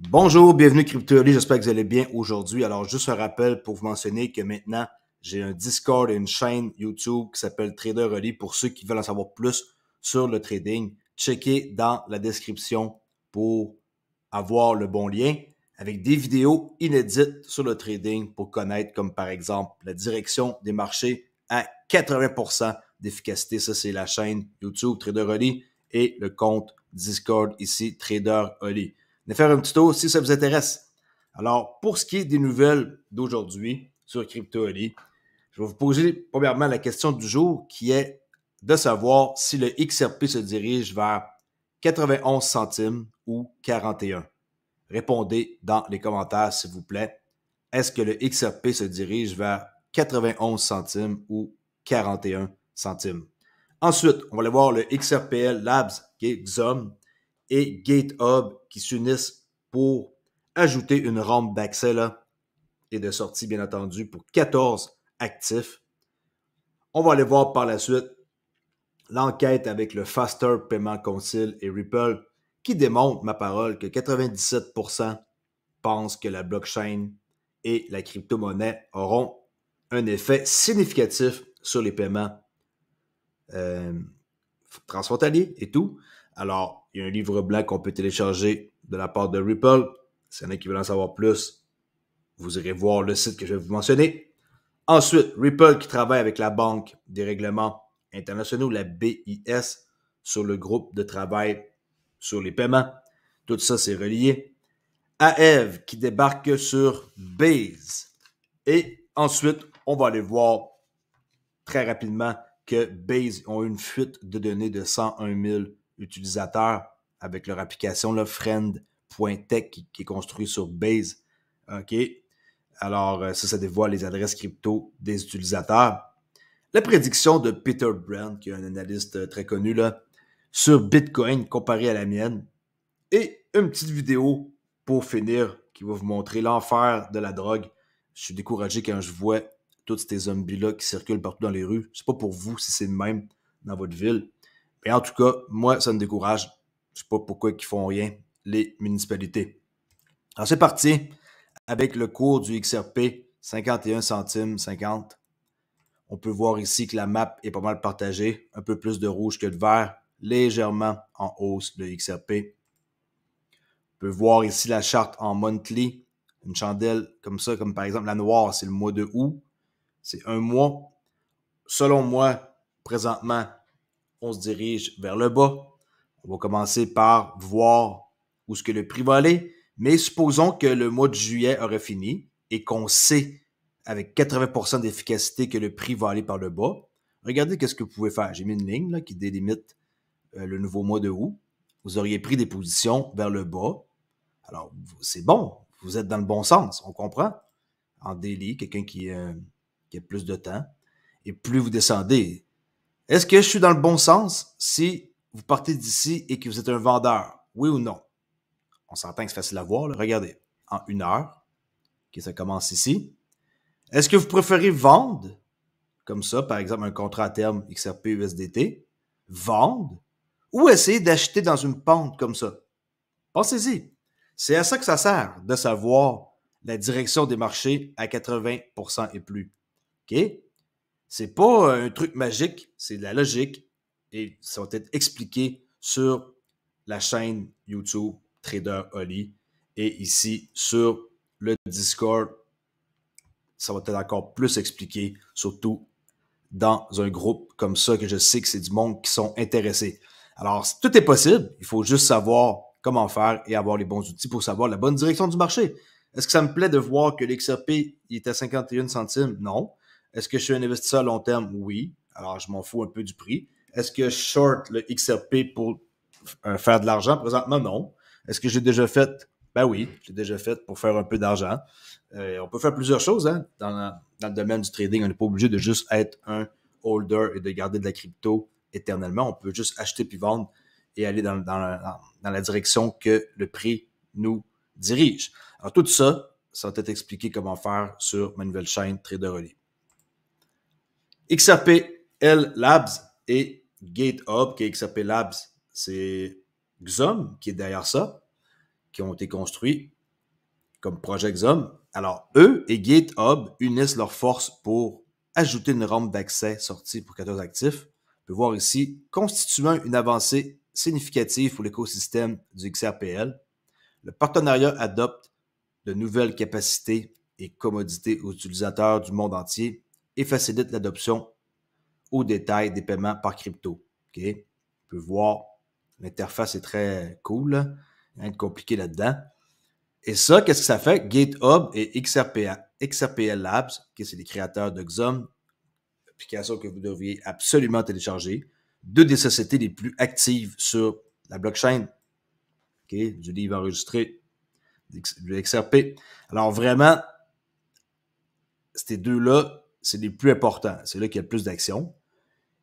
Bonjour, bienvenue Crypto.ly, j'espère que vous allez bien aujourd'hui. Alors, juste un rappel pour vous mentionner que maintenant, j'ai un Discord et une chaîne YouTube qui s'appelle Trader.ly pour ceux qui veulent en savoir plus sur le trading. Checkez dans la description pour avoir le bon lien avec des vidéos inédites sur le trading pour connaître comme par exemple la direction des marchés à 80% d'efficacité. Ça, c'est la chaîne YouTube Trader.ly et le compte Discord ici, Trader.ly. Venez faire un petit tour si ça vous intéresse. Alors, pour ce qui est des nouvelles d'aujourd'hui sur Crypto.ly, je vais vous poser premièrement la question du jour qui est de savoir si le XRP se dirige vers 91 centimes ou 41. Répondez dans les commentaires, s'il vous plaît. Est-ce que le XRP se dirige vers 91 centimes ou 41 centimes? Ensuite, on va aller voir le XRPL Labs, qui est XOM, et GateHub qui s'unissent pour ajouter une rampe d'accès là, et de sortie, bien entendu, pour 14 actifs. On va aller voir par la suite l'enquête avec le Faster Payment Council et Ripple qui démontre, ma parole, que 97% pensent que la blockchain et la crypto-monnaie auront un effet significatif sur les paiements transfrontaliers et tout. Alors, il y a un livre blanc qu'on peut télécharger de la part de Ripple. S'il y en a qui veulent en savoir plus, vous irez voir le site que je vais vous mentionner. Ensuite, Ripple qui travaille avec la Banque des règlements internationaux, la BIS, sur le groupe de travail sur les paiements. Tout ça, c'est relié. Aave qui débarque sur Base. Et ensuite, on va aller voir très rapidement que Base ont une fuite de données de 101 000 utilisateurs avec leur application là, friend.tech qui est construite sur Base. OK. Alors, ça dévoile les adresses crypto des utilisateurs. La prédiction de Peter Brand, qui est un analyste très connu, là, sur Bitcoin comparé à la mienne. Et une petite vidéo pour finir qui va vous montrer l'enfer de la drogue. Je suis découragé quand je vois tous ces zombies-là qui circulent partout dans les rues. C'est pas pour vous si c'est le même dans votre ville. Mais en tout cas, moi, ça me décourage. Je sais pas pourquoi ils font rien, les municipalités. Alors, c'est parti avec le cours du XRP, 51 centimes 50. On peut voir ici que la map est pas mal partagée. Un peu plus de rouge que de vert. Légèrement en hausse le XRP. On peut voir ici la charte en monthly. Une chandelle comme ça, comme par exemple la noire, c'est le mois de août. C'est un mois. Selon moi, présentement, on se dirige vers le bas. On va commencer par voir où est-ce que le prix va aller. Mais supposons que le mois de juillet aurait fini et qu'on sait avec 80% d'efficacité que le prix va aller par le bas. Regardez qu'est-ce que vous pouvez faire. J'ai mis une ligne là, qui délimite le nouveau mois de août. Vous auriez pris des positions vers le bas. Alors, c'est bon. Vous êtes dans le bon sens. On comprend. En daily, quelqu'un qui a plus de temps. Et plus vous descendez. Est-ce que je suis dans le bon sens si vous partez d'ici et que vous êtes un vendeur? Oui ou non? On s'entend que c'est facile à voir. Là. Regardez. En 1 heure. Okay, ça commence ici. Est-ce que vous préférez vendre? Comme ça, par exemple, un contrat à terme XRP USDT. Vendre? Ou essayer d'acheter dans une pente comme ça? Pensez-y. C'est à ça que ça sert, de savoir la direction des marchés à 80% et plus. OK? C'est pas un truc magique, c'est de la logique et ça va être expliqué sur la chaîne YouTube Trader.ly et ici sur le Discord. Ça va être encore plus expliqué, surtout dans un groupe comme ça que je sais que c'est du monde qui sont intéressés. Alors, tout est possible. Il faut juste savoir comment faire et avoir les bons outils pour savoir la bonne direction du marché. Est-ce que ça me plaît de voir que l'XRP est à 51 centimes? Non. Est-ce que je suis un investisseur à long terme? Oui. Alors, je m'en fous un peu du prix. Est-ce que je short le XRP pour faire de l'argent? Présentement, non. Est-ce que j'ai déjà fait? Ben oui, j'ai déjà fait pour faire un peu d'argent. On peut faire plusieurs choses hein, dans le domaine du trading. On n'est pas obligé de juste être un holder et de garder de la crypto éternellement. On peut juste acheter puis vendre et aller dans la direction que le prix nous dirige. Alors tout ça, ça va être expliqué comment faire sur ma nouvelle chaîne Trader.ly. XRP Labs et GateHub, qui est XRP Labs, c'est XOM qui est derrière ça, qui ont été construits comme projet XOM. Alors, eux et GitHub unissent leurs forces pour ajouter une rampe d'accès sortie pour 14 actifs. On peut voir ici, constituant une avancée significative pour l'écosystème du XRPL. Le partenariat adopte de nouvelles capacités et commodités aux utilisateurs du monde entier et facilite l'adoption au détail des paiements par crypto. Okay? On peut voir, l'interface est très cool, rien de compliqué là-dedans. Et ça, qu'est-ce que ça fait? GitHub et XRPL Labs, okay, c'est les créateurs de XOM, application que vous devriez absolument télécharger, deux des sociétés les plus actives sur la blockchain, okay, du livre enregistré, du XRP. Alors vraiment, ces deux-là, c'est les plus importants. C'est là qu'il y a le plus d'action.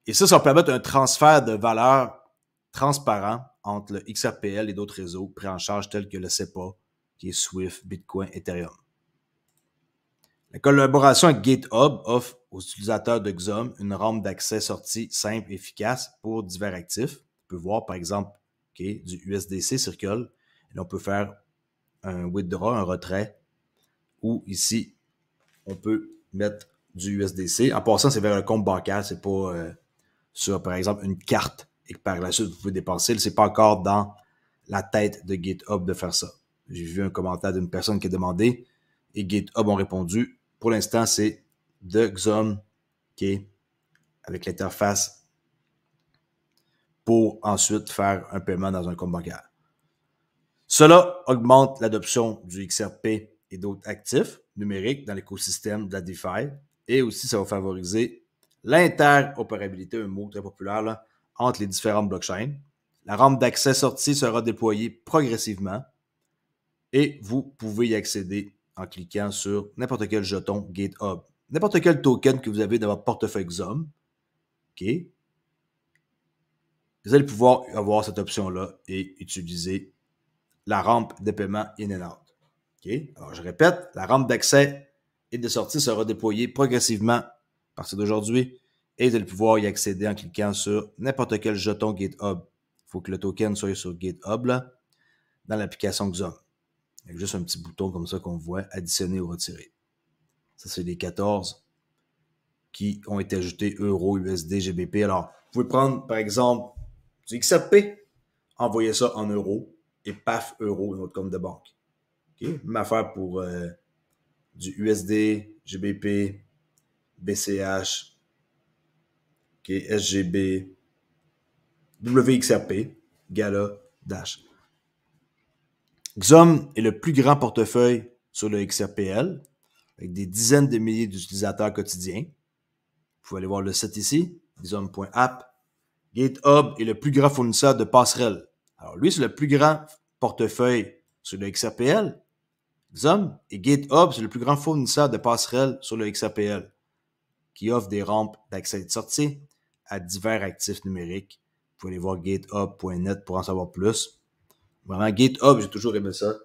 Et ça va permettre un transfert de valeur transparent entre le XRPL et d'autres réseaux pris en charge tels que le SEPA, qui est Swift, Bitcoin, Ethereum. La collaboration avec GitHub offre aux utilisateurs de XOM une rampe d'accès sortie simple et efficace pour divers actifs. On peut voir, par exemple, okay, du USDC Circle. Et là, on peut faire un withdraw, un retrait, ou ici, on peut mettre du USDC. En passant, c'est vers un compte bancaire, c'est pas sur, par exemple, une carte et que par la suite, vous pouvez dépenser. C'est pas encore dans la tête de GitHub de faire ça. J'ai vu un commentaire d'une personne qui a demandé et GitHub ont répondu. Pour l'instant, c'est de XOM qui est avec l'interface pour ensuite faire un paiement dans un compte bancaire. Cela augmente l'adoption du XRP et d'autres actifs numériques dans l'écosystème de la DeFi et aussi ça va favoriser l'interopérabilité, un mot très populaire là, entre les différentes blockchains. La rampe d'accès sortie sera déployée progressivement et vous pouvez y accéder en cliquant sur n'importe quel jeton GitHub, n'importe quel token que vous avez dans votre portefeuille XOM. Okay. Vous allez pouvoir avoir cette option-là et utiliser la rampe de paiement in and out. Okay. Alors, je répète, la rampe d'accès et de sortie sera déployée progressivement à partir d'aujourd'hui et vous allez pouvoir y accéder en cliquant sur n'importe quel jeton GitHub. Il faut que le token soit sur GitHub là, dans l'application XOM. Il y a juste un petit bouton comme ça qu'on voit, additionner ou retirer. Ça, c'est les 14 qui ont été ajoutés euro, USD, GBP. Alors, vous pouvez prendre, par exemple, du XRP, envoyer ça en euros, et paf, euro, notre compte de banque. Okay? Même affaire pour du USD, GBP, BCH, okay, SGB, WXRP, Gala, Dash. XOM est le plus grand portefeuille sur le XRPL, avec des dizaines de milliers d'utilisateurs quotidiens. Vous pouvez aller voir le site ici, XOM.app. GitHub est le plus grand fournisseur de passerelles. Alors lui, c'est le plus grand portefeuille sur le XRPL. XOM et GitHub, c'est le plus grand fournisseur de passerelles sur le XRPL, qui offre des rampes d'accès et de sortie à divers actifs numériques. Vous pouvez aller voir github.net pour en savoir plus. Vraiment, GitHub, j'ai toujours aimé ça.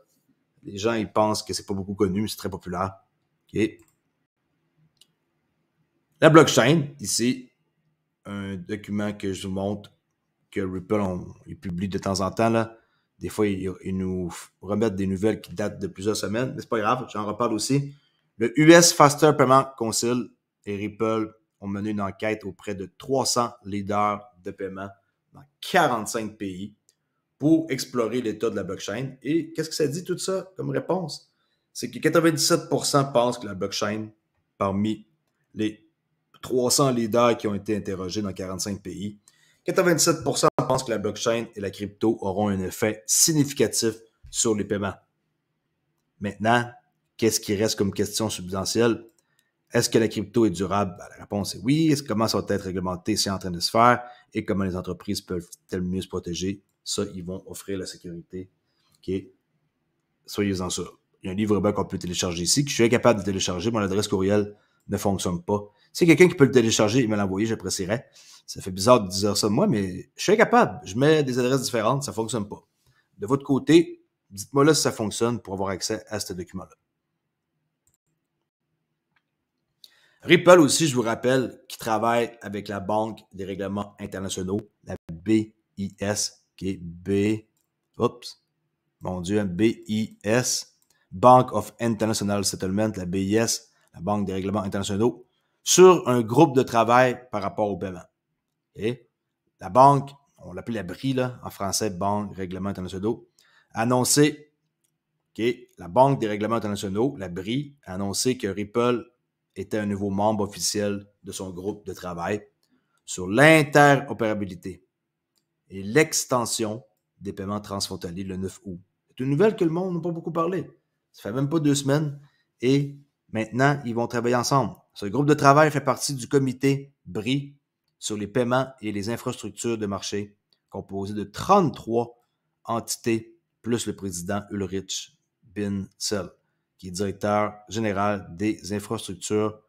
Les gens, ils pensent que c'est pas beaucoup connu, mais c'est très populaire. Okay. La blockchain, ici, un document que je vous montre, que Ripple il publie de temps en temps. Là. Des fois, ils nous remettent des nouvelles qui datent de plusieurs semaines, mais c'est pas grave, j'en reparle aussi. Le US Faster Payment Council et Ripple ont mené une enquête auprès de 300 leaders de paiement dans 45 pays pour explorer l'état de la blockchain. Et qu'est-ce que ça dit tout ça comme réponse? C'est que 97% pensent que la blockchain, parmi les 300 leaders qui ont été interrogés dans 45 pays, 97% pensent que la blockchain et la crypto auront un effet significatif sur les paiements. Maintenant, qu'est-ce qui reste comme question substantielle? Est-ce que la crypto est durable? Ben, la réponse est oui. Comment ça va être réglementé? C'est en train de se faire. Et comment les entreprises peuvent-elles mieux se protéger? Ça, ils vont offrir la sécurité. OK? Soyez-en sûrs. Il y a un livre blanc qu'on peut télécharger ici, que je suis incapable de télécharger. Mon adresse courriel ne fonctionne pas. Si quelqu'un qui peut le télécharger et me l'envoyer, j'apprécierais. Ça fait bizarre de dire ça de moi, mais je suis incapable. Je mets des adresses différentes, ça ne fonctionne pas. De votre côté, dites-moi là si ça fonctionne pour avoir accès à ce document-là. Ripple aussi, je vous rappelle, qui travaille avec la Banque des règlements internationaux, la BIS, qui est mon Dieu, BIS, Bank of International Settlement, la BIS, la Banque des règlements internationaux, sur un groupe de travail par rapport au paiement. Okay? La banque, on l'appelle la BRI, là, en français, Banque des règlements internationaux, a annoncé, la Banque des règlements internationaux, la BRI, a annoncé que Ripple était un nouveau membre officiel de son groupe de travail sur l'interopérabilité et l'extension des paiements transfrontaliers le 9 août. C'est une nouvelle que le monde n'a pas beaucoup parlé. Ça fait même pas 2 semaines et maintenant, ils vont travailler ensemble. Ce groupe de travail fait partie du comité BRI sur les paiements et les infrastructures de marché, composé de 33 entités, plus le président Ulrich Binsel, qui est directeur général des infrastructures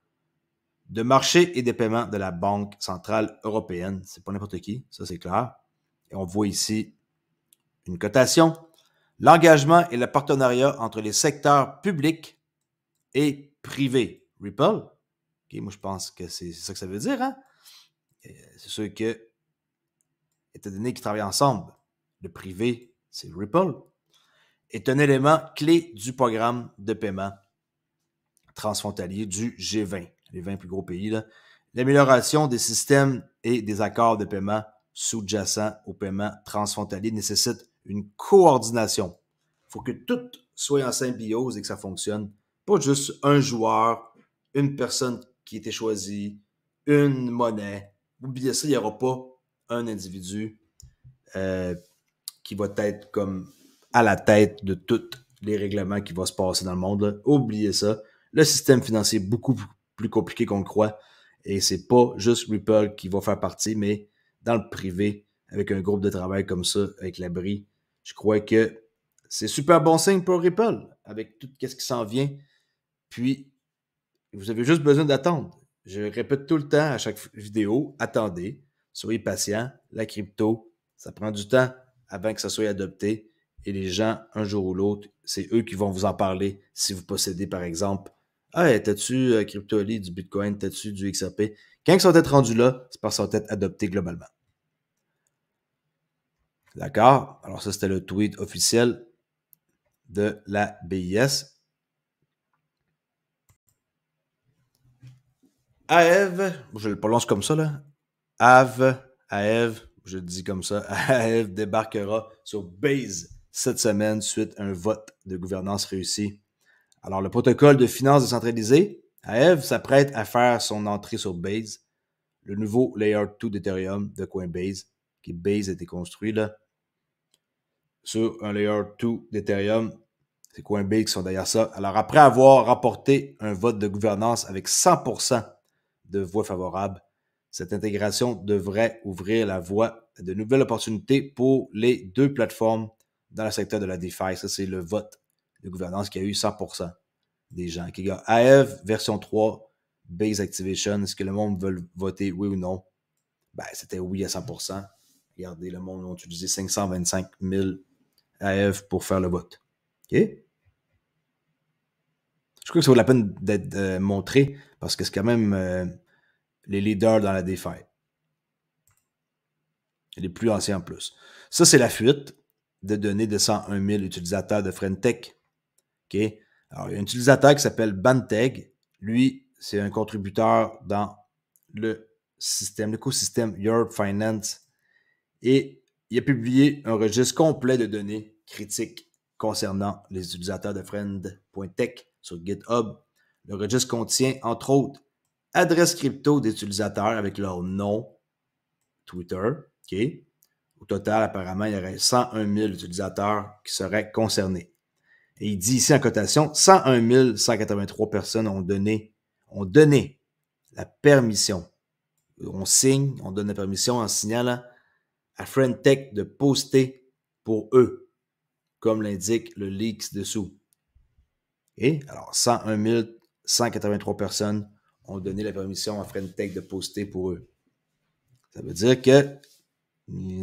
de marché et des paiements de la Banque centrale européenne. C'est pas n'importe qui, ça c'est clair. Et on voit ici une cotation. L'engagement et le partenariat entre les secteurs publics et privés. Ripple, moi je pense que c'est ça que ça veut dire, hein? C'est sûr que, étant donné qu'ils travaillent ensemble, le privé, c'est Ripple, est un élément clé du programme de paiement transfrontalier du G20, les 20 plus gros pays. L'amélioration des systèmes et des accords de paiement sous-jacents au paiement transfrontalier nécessite une coordination. Il faut que tout soit en symbiose et que ça fonctionne. Pas juste un joueur, une personne qui a été choisie, une monnaie. Oubliez ça, il n'y aura pas un individu qui va être comme à la tête de tous les règlements qui vont se passer dans le monde. Là. Oubliez ça. Le système financier est beaucoup plus compliqué qu'on le croit. Et c'est pas juste Ripple qui va faire partie, mais dans le privé, avec un groupe de travail comme ça, avec la BRI, je crois que c'est super bon signe pour Ripple, avec tout ce qui s'en vient. Puis, vous avez juste besoin d'attendre. Je répète tout le temps à chaque vidéo, attendez, soyez patient. La crypto, ça prend du temps avant que ça soit adopté. Et les gens, un jour ou l'autre, c'est eux qui vont vous en parler si vous possédez, par exemple, hey, t'as-tu CryptoLee, du Bitcoin, t'as-tu du XRP? Quand ils sont être rendus là, c'est parce qu'ils sont être adoptés globalement. D'accord? Alors ça, c'était le tweet officiel de la BIS. Aev, je le prononce comme ça, là. Aev, je le dis comme ça, Aev débarquera sur Base cette semaine suite à un vote de gouvernance réussi. Alors, le protocole de finances décentralisée, Aev s'apprête à faire son entrée sur Base, le nouveau Layer 2 d'Ethereum de Coinbase, qui Base a été construit là, sur un Layer 2 d'Ethereum. C'est Coinbase qui sont derrière ça. Alors, après avoir rapporté un vote de gouvernance avec 100% de voix favorables, cette intégration devrait ouvrir la voie à de nouvelles opportunités pour les deux plateformes dans le secteur de la DeFi. Ça, c'est le vote de gouvernance qui a eu 100% des gens. Okay, Aev, version 3, Base Activation, est-ce que le monde veut voter oui ou non? Ben, c'était oui à 100%. Regardez, le monde a utilisé 525 000 Aev pour faire le vote. OK? Je crois que ça vaut la peine d'être montré parce que c'est quand même les leaders dans la DeFi. Les plus anciens en plus. Ça, c'est la fuite de données de 101 000 utilisateurs de Frentech. OK? Alors, il y a un utilisateur qui s'appelle Banteg. Lui, c'est un contributeur dans le système, l'écosystème Your Finance. Et il a publié un registre complet de données critiques concernant les utilisateurs de Friend.tech sur GitHub. Le registre contient, entre autres, adresses crypto des utilisateurs avec leur nom, Twitter. Okay. Au total, apparemment, il y aurait 101 000 utilisateurs qui seraient concernés. Et il dit ici en cotation, 101 183 personnes ont donné la permission. On signe, on donne la permission en signalant à Friend.tech de poster pour eux, comme l'indique le leak dessous. Et alors, 101 183 personnes ont donné la permission à Friend.tech de poster pour eux. Ça veut dire que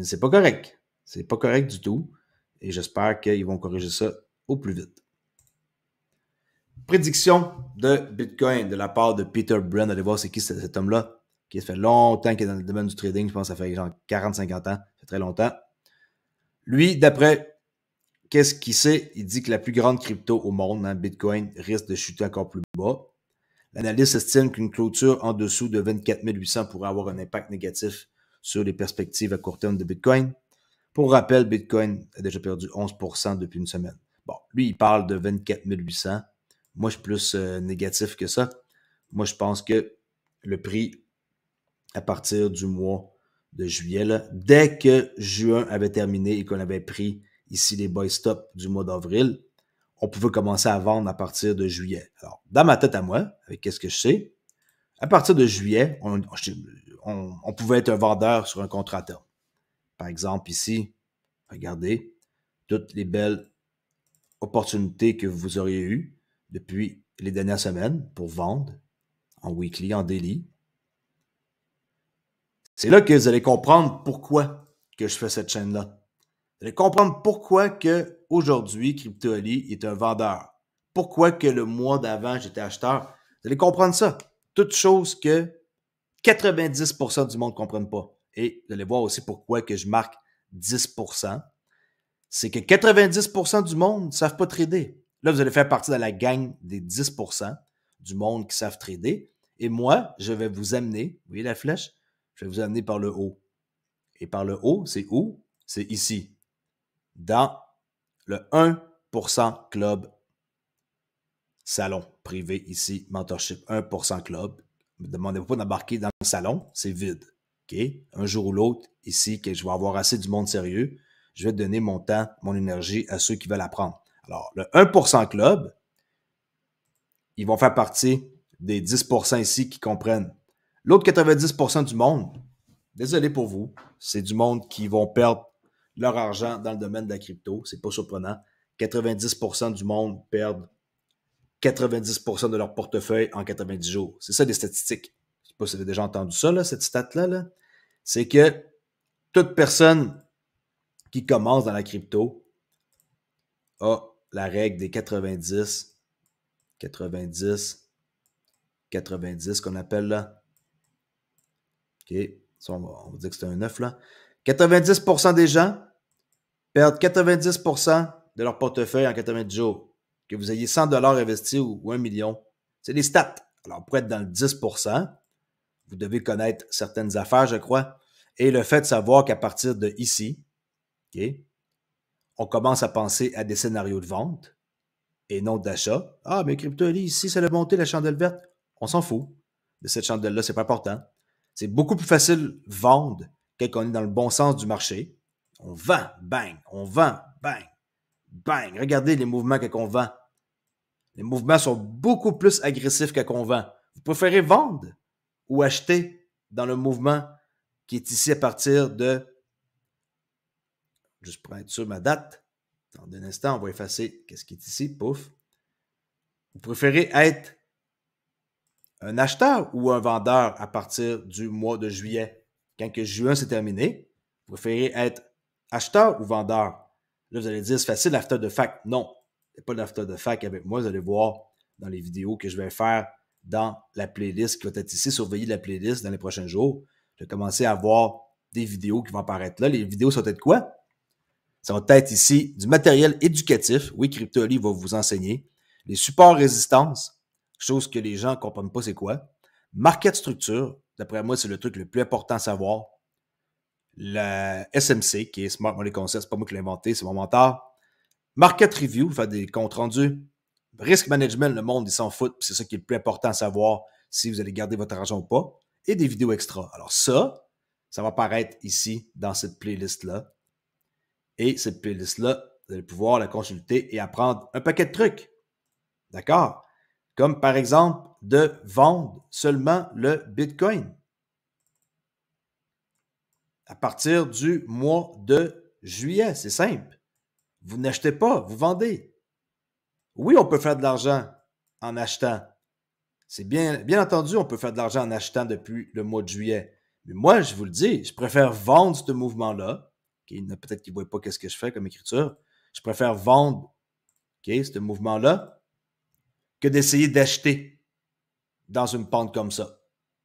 c'est pas correct. C'est pas correct du tout. Et j'espère qu'ils vont corriger ça au plus vite. Prédiction de Bitcoin de la part de Peter Brennan. Allez voir c'est qui cet homme-là, qui fait longtemps qu'il est dans le domaine du trading. Je pense que ça fait genre 40-50 ans. Ça fait très longtemps. Lui, d'après qu'est-ce qu'il sait? Il dit que la plus grande crypto au monde, hein, Bitcoin, risque de chuter encore plus bas. L'analyste estime qu'une clôture en dessous de 24 800 pourrait avoir un impact négatif sur les perspectives à court terme de Bitcoin. Pour rappel, Bitcoin a déjà perdu 11% depuis une semaine. Bon, lui, il parle de 24 800. Moi, je suis plus négatif que ça. Moi, je pense que le prix, à partir du mois de juillet, là, dès que juin avait terminé et qu'on avait pris ici les buy stops du mois d'avril, on pouvait commencer à vendre à partir de juillet. Alors, dans ma tête à moi, avec qu'est-ce que je sais, à partir de juillet, on pouvait être un vendeur sur un contrat à terme. Par exemple, ici, regardez, toutes les belles opportunités que vous auriez eues depuis les dernières semaines pour vendre en weekly, en daily. C'est là que vous allez comprendre pourquoi que je fais cette chaîne-là. Vous allez comprendre pourquoi que aujourd'hui CryptoAli est un vendeur. Pourquoi que le mois d'avant, j'étais acheteur. Vous allez comprendre ça. Toute chose que 90% du monde ne comprenne pas. Et vous allez voir aussi pourquoi que je marque 10%. C'est que 90% du monde ne savent pas trader. Là, vous allez faire partie de la gang des 10% du monde qui savent trader. Et moi, je vais vous amener, vous voyez la flèche? Je vais vous amener par le haut. Et par le haut, c'est où? C'est ici. Dans le 1% Club salon privé ici, Mentorship 1% Club. Ne me demandez pas d'embarquer dans le salon, c'est vide. Okay? Un jour ou l'autre, ici, que je vais avoir assez du monde sérieux, je vais donner mon temps, mon énergie à ceux qui veulent apprendre. Alors, le 1% Club, ils vont faire partie des 10% ici qui comprennent. L'autre 90% du monde, désolé pour vous, c'est du monde qui vont perdre leur argent dans le domaine de la crypto. C'est pas surprenant. 90% du monde perdent 90% de leur portefeuille en 90 jours. C'est ça des statistiques. Je ne sais pas si vous avez déjà entendu ça, là, cette stat-là. Là. C'est que toute personne qui commence dans la crypto a la règle des 90 qu'on appelle là. OK. Ça, on va dire que c'est un 9 là. 90% des gens perdent 90% de leur portefeuille en 90 jours. Que vous ayez 100 $ investis ou 1 million. C'est des stats. Alors, pour être dans le 10%, vous devez connaître certaines affaires, je crois. Et le fait de savoir qu'à partir de ici, okay, on commence à penser à des scénarios de vente et non d'achat. Ah, mais CryptoAli, ici, c'est le monté, la chandelle verte. On s'en fout de cette chandelle-là, c'est pas important. C'est beaucoup plus facile de vendre quand on est dans le bon sens du marché. On vend, bang, on vend, bang, bang. Regardez les mouvements quand on vend. Les mouvements sont beaucoup plus agressifs quand on vend. Vous préférez vendre ou acheter dans le mouvement qui est ici à partir de... Juste pour être sûr ma date. Dans un instant, on va effacer qu'est-ce qui est ici. Pouf. Vous préférez être un acheteur ou un vendeur à partir du mois de juillet? Quand que juin s'est terminé, vous préférez être acheteur ou vendeur? Là, vous allez dire, c'est facile, l'after de fac. Non, il n'y a pas d'after de fac avec moi. Vous allez voir dans les vidéos que je vais faire dans la playlist qui va être ici. Surveillez la playlist dans les prochains jours. Je vais commencer à voir des vidéos qui vont apparaître là. Les vidéos, ça va être quoi? Ça va être ici du matériel éducatif. Oui, CryptoAli va vous enseigner. Les supports résistance, chose que les gens ne comprennent pas c'est quoi. Market structure, d'après moi, c'est le truc le plus important à savoir. La SMC, qui est Smart Money Concept, c'est pas moi qui l'ai inventé, c'est mon mentor. Market review, faire des comptes rendus. Risk management, le monde, il s'en fout, c'est ça qui est le plus important à savoir si vous allez garder votre argent ou pas. Et des vidéos extra. Alors ça va apparaître ici dans cette playlist-là. Et cette playlist-là, vous allez pouvoir la consulter et apprendre un paquet de trucs. D'accord? Comme par exemple de vendre seulement le Bitcoin. À partir du mois de juillet, c'est simple. Vous n'achetez pas, vous vendez. Oui, on peut faire de l'argent en achetant. C'est bien entendu, on peut faire de l'argent en achetant depuis le mois de juillet. Mais moi, je vous le dis, je préfère vendre ce mouvement-là. Okay, peut-être qu'ils ne voient pas ce que je fais comme écriture. Je préfère vendre ce mouvement-là que d'essayer d'acheter dans une pente comme ça.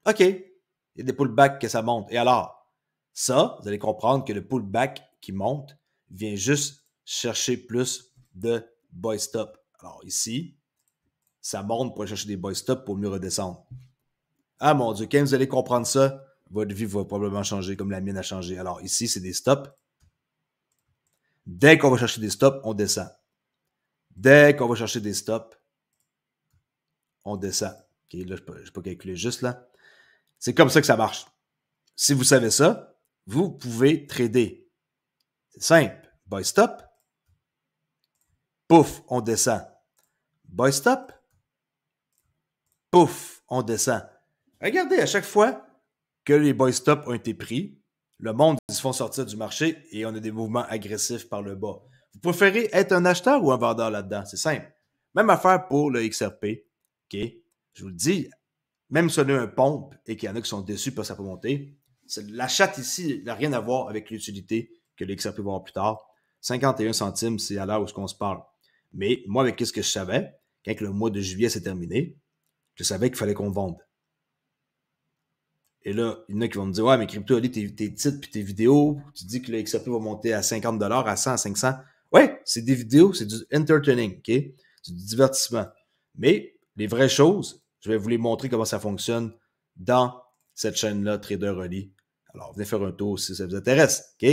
OK, il y a des pullbacks que ça monte. Et alors, ça, vous allez comprendre que le pullback qui monte vient juste chercher plus de buy stop. Alors ici, ça monte pour aller chercher des buy stop pour mieux redescendre. Ah mon Dieu, quand vous allez comprendre ça, votre vie va probablement changer comme la mienne a changé. Alors ici, c'est des stops. Dès qu'on va chercher des stops, on descend. Dès qu'on va chercher des stops, on descend. OK, là, je ne vais pas calculer juste là. C'est comme ça que ça marche. Si vous savez ça, vous pouvez trader. C'est simple. Buy stop. Pouf, on descend. Buy stop. Pouf, on descend. Regardez, à chaque fois que les buy stop ont été pris, le monde, ils se font sortir du marché et on a des mouvements agressifs par le bas. Vous préférez être un acheteur ou un vendeur là-dedans? C'est simple. Même affaire pour le XRP. OK? Je vous le dis, même si on a un pompe et qu'il y en a qui sont déçus parce que ça peut monter, la chatte ici n'a rien à voir avec l'utilité que le XRP va avoir plus tard. 51 centimes, c'est à l'heure où on se parle. Mais moi, avec ce que je savais, quand le mois de juillet s'est terminé, je savais qu'il fallait qu'on vende. Et là, il y en a qui vont me dire, ouais, mais Crypto Ali, tes titres puis tes vidéos, tu dis que le XRP va monter à 50 $, à 100, à 500. Ouais, c'est des vidéos, c'est du entertaining, OK? C'est du divertissement. Mais les vraies choses, je vais vous les montrer comment ça fonctionne dans cette chaîne-là, Trader Ali. Alors, venez faire un tour si ça vous intéresse, OK?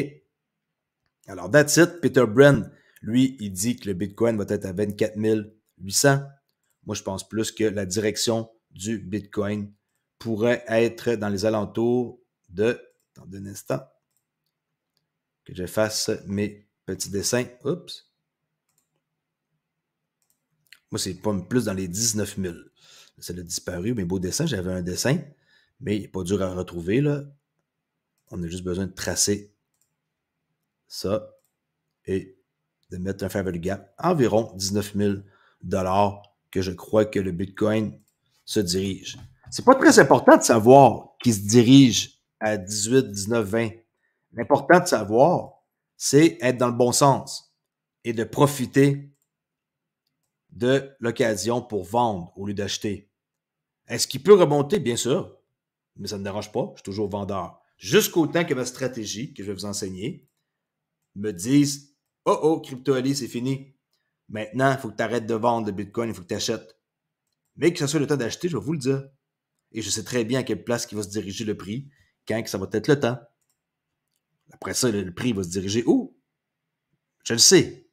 Alors, that's it. Peter Brenn, lui, il dit que le Bitcoin va être à 24 800. Moi, je pense plus que la direction du Bitcoin pourrait être dans les alentours de... Attendez un instant. Que je fasse mes petits dessins. Oups. Moi, c'est pas plus dans les 19 000. Ça a disparu, mes beaux dessins. J'avais un dessin, mais il n'est pas dur à retrouver, là. On a juste besoin de tracer ça et de mettre un fair value gap. Environ 19 000 $ que je crois que le Bitcoin se dirige. C'est pas très important de savoir qu'il se dirige à 18, 19, 20. L'important de savoir, c'est être dans le bon sens et de profiter de l'occasion pour vendre au lieu d'acheter. Est-ce qu'il peut remonter? Bien sûr, mais ça ne me dérange pas. Je suis toujours vendeur. Jusqu'au temps que ma stratégie, que je vais vous enseigner, me dise « Oh oh, Crypto Ali, c'est fini. Maintenant, il faut que tu arrêtes de vendre le Bitcoin, il faut que tu achètes. » Mais que ce soit le temps d'acheter, je vais vous le dire. Et je sais très bien à quelle place il va se diriger le prix, quand ça va être le temps. Après ça, le prix va se diriger où? Je le sais.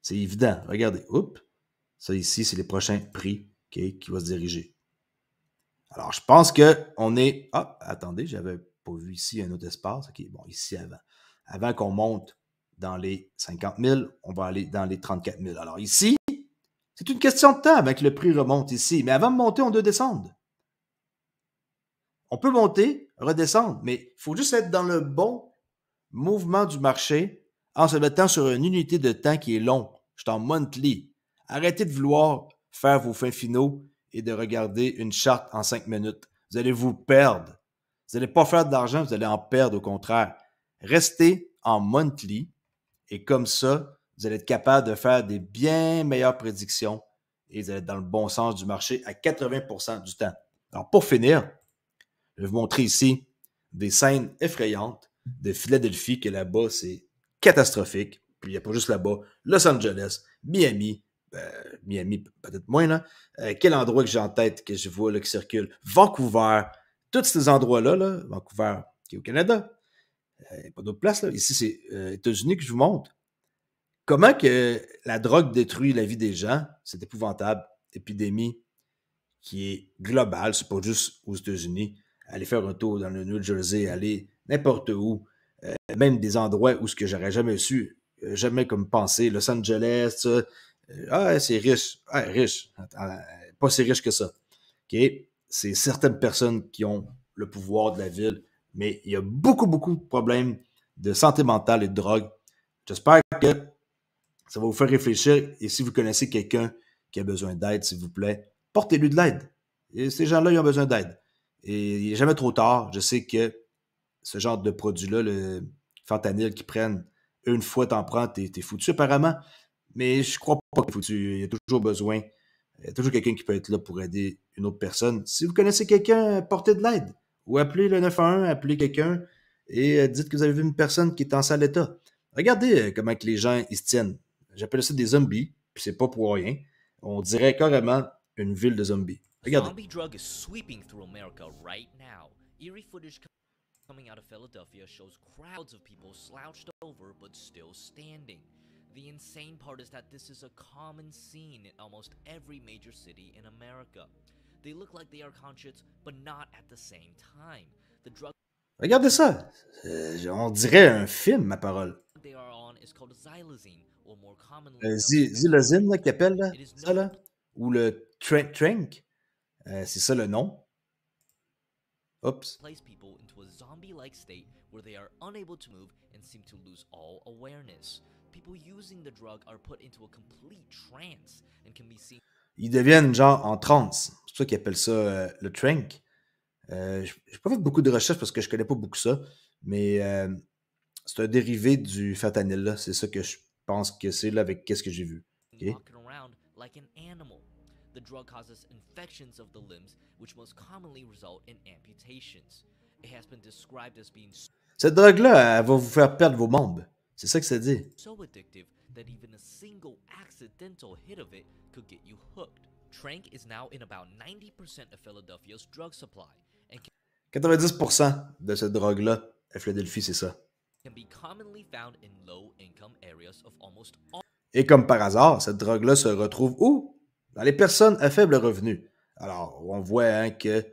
C'est évident. Regardez. Oups. Ça ici, c'est les prochains prix qui vont se diriger. Alors, je pense qu'on est... Ah, attendez, j'avais pas vu ici un autre espace. OK, bon, ici avant. Avant qu'on monte dans les 50 000, on va aller dans les 34 000. Alors ici, c'est une question de temps avant que le prix remonte ici. Mais avant de monter, on doit descendre. On peut monter, redescendre, mais il faut juste être dans le bon mouvement du marché en se mettant sur une unité de temps qui est long. Je suis en monthly. Arrêtez de vouloir faire vos fins finaux et de regarder une charte en 5 minutes. Vous allez vous perdre. Vous n'allez pas faire d'argent, vous allez en perdre au contraire. Restez en monthly et comme ça, vous allez être capable de faire des bien meilleures prédictions et vous allez être dans le bon sens du marché à 80% du temps. Alors pour finir, je vais vous montrer ici des scènes effrayantes de Philadelphie, que là-bas, c'est catastrophique. Puis il n'y a pas juste là-bas. Los Angeles, Miami, Miami peut-être moins, là. Quel endroit que j'ai en tête que je vois là, qui circule? Vancouver, tous ces endroits-là, là, Vancouver, qui est au Canada. Pas d'autre place, là. Ici, c'est États-Unis que je vous montre. Comment que la drogue détruit la vie des gens? C'est épouvantable. Épidémie qui est globale, c'est pas juste aux États-Unis. Aller faire un tour dans le New Jersey, aller n'importe où, même des endroits où ce que j'aurais jamais su, jamais comme pensé, Los Angeles, ça, c'est riche, riche, pas si riche que ça. Okay? C'est certaines personnes qui ont le pouvoir de la ville, mais il y a beaucoup, beaucoup de problèmes de santé mentale et de drogue. J'espère que ça va vous faire réfléchir et si vous connaissez quelqu'un qui a besoin d'aide, s'il vous plaît, portez-lui de l'aide. Et ces gens-là, ils ont besoin d'aide. Et il n'est jamais trop tard. Je sais que ce genre de produit-là, le fentanyl qu'ils prennent, une fois t'en prends, t'es foutu apparemment. Mais je crois pas que t'es foutu. Il y a toujours besoin. Il y a toujours quelqu'un qui peut être là pour aider une autre personne. Si vous connaissez quelqu'un, portez de l'aide. Ou appelez le 911, appelez quelqu'un et dites que vous avez vu une personne qui est en sale état. Regardez comment que les gens ils se tiennent. J'appelle ça des zombies, puis c'est pas pour rien. On dirait carrément une ville de zombies. Regardez. Zombie drug is sweeping through America right now. Eerie footage coming out of Philadelphia shows crowds of people slouched over but still standing. The insane part is that this is a common scene in almost every major city in America. They look like they are conscious, but not at the same time. The drug Regardez ça. On dirait un film, ma parole. they are on is called xylazine, or more commonly known Xylazine, là, qu'ils appellent, là, It is ça, là. Ou le Trank. C'est ça le nom. Oups. place people into a zombie-like state where they are unable to move and seem to lose all awareness. People using the drug are put into a complete trance and can be seen. Ils deviennent genre en transe. C'est pour ça qu'ils appellent ça le Trank. J'ai pas fait beaucoup de recherches parce que je connais pas beaucoup ça, mais c'est un dérivé du fentanyl, là. C'est ça que je pense que c'est là avec qu'est-ce que j'ai vu. Okay? Walking around like an animal. The drug causes infections of the limbs, which most commonly result in amputations. It has been described as being Cette drogue-là, elle va vous faire perdre vos membres. C'est ça que ça dit. so addictive that even a single accidental hit of it could get you hooked. Trank is now in about 90% of Philadelphia's drug supply and 90% de cette drogue-là à Philadelphie, c'est ça. can be commonly found in low-income areas of almost Et comme par hasard, cette drogue-là se retrouve où? Dans les personnes à faible revenu. Alors, on voit hein, que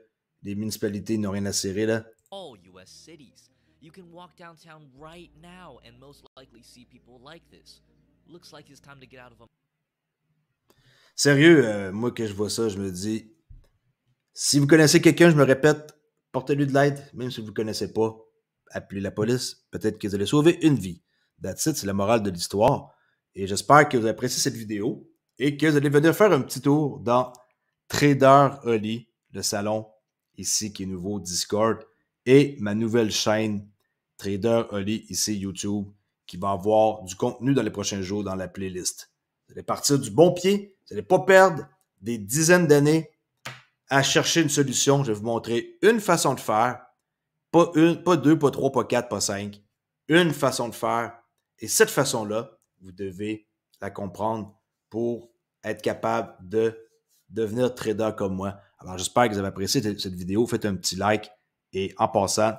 les municipalités n'ont rien à serrer, là. all US cities. You can walk downtown right now and most likely see people like this. Looks like it's time to get out of a Sérieux, moi que je vois ça, je me dis, si vous connaissez quelqu'un, je me répète, portez-lui de l'aide, même si vous ne le connaissez pas, appelez la police, peut-être que vous allez sauver une vie. That's it, c'est la morale de l'histoire. Et j'espère que vous appréciez cette vidéo et que vous allez venir faire un petit tour dans Trader Oli, le salon ici qui est nouveau, Discord, et ma nouvelle chaîne Trader Oli ici YouTube, qui va avoir du contenu dans les prochains jours dans la playlist. Vous allez partir du bon pied, vous n'allez pas perdre des dizaines d'années à chercher une solution. Je vais vous montrer une façon de faire, pas une, pas deux, pas trois, pas quatre, pas cinq, une façon de faire. Et cette façon-là, vous devez la comprendre pour être capable de devenir trader comme moi. Alors, j'espère que vous avez apprécié cette vidéo. Faites un petit like. Et en passant,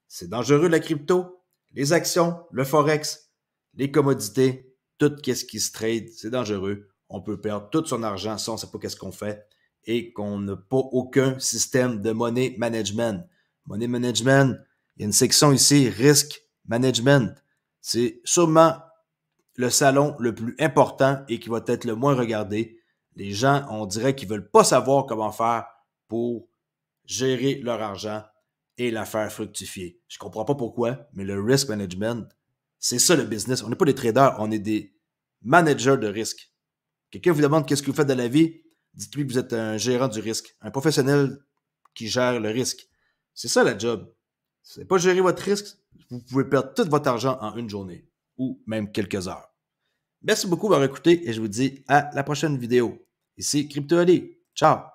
c'est dangereux la crypto, les actions, le forex, les commodités, tout ce qui se trade, c'est dangereux. On peut perdre tout son argent si on ne sait pas qu'est-ce qu'on fait et qu'on n'a pas aucun système de money management. Money management, il y a une section ici, risk management. C'est sûrement le salon le plus important et qui va être le moins regardé. Les gens, on dirait qu'ils ne veulent pas savoir comment faire pour gérer leur argent et la faire fructifier. Je ne comprends pas pourquoi, mais le risk management, c'est ça le business. On n'est pas des traders, on est des managers de risque. Quelqu'un vous demande qu'est-ce que vous faites dans la vie, dites-lui que vous êtes un gérant du risque, un professionnel qui gère le risque. C'est ça la job. Si vous n'avez pas géré votre risque, vous pouvez perdre tout votre argent en une journée ou même quelques heures. Merci beaucoup d'avoir écouté et je vous dis à la prochaine vidéo. Ici Crypto Ali. Ciao!